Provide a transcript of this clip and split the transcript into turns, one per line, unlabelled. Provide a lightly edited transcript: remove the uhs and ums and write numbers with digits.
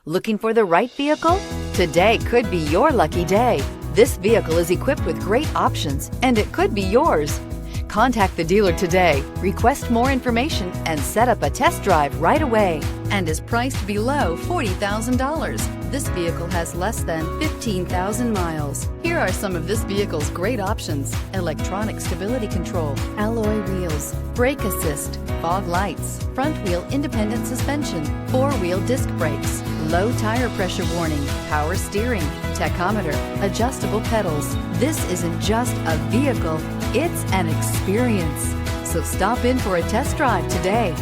Looking for the right vehicle? Today could be your lucky day. This vehicle is equipped with great options and it could be yours. Contact the dealer today, request more information, and set up a test drive right away. And is priced below $40,000. This vehicle has less than 15,000 miles. Here are some of this vehicle's great options: electronic stability control, alloy wheels, brake assist, fog lights, front wheel independent suspension, four-wheel disc brakes, low tire pressure warning, power steering, tachometer, adjustable pedals. This isn't just a vehicle, it's an experience. So stop in for a test drive today.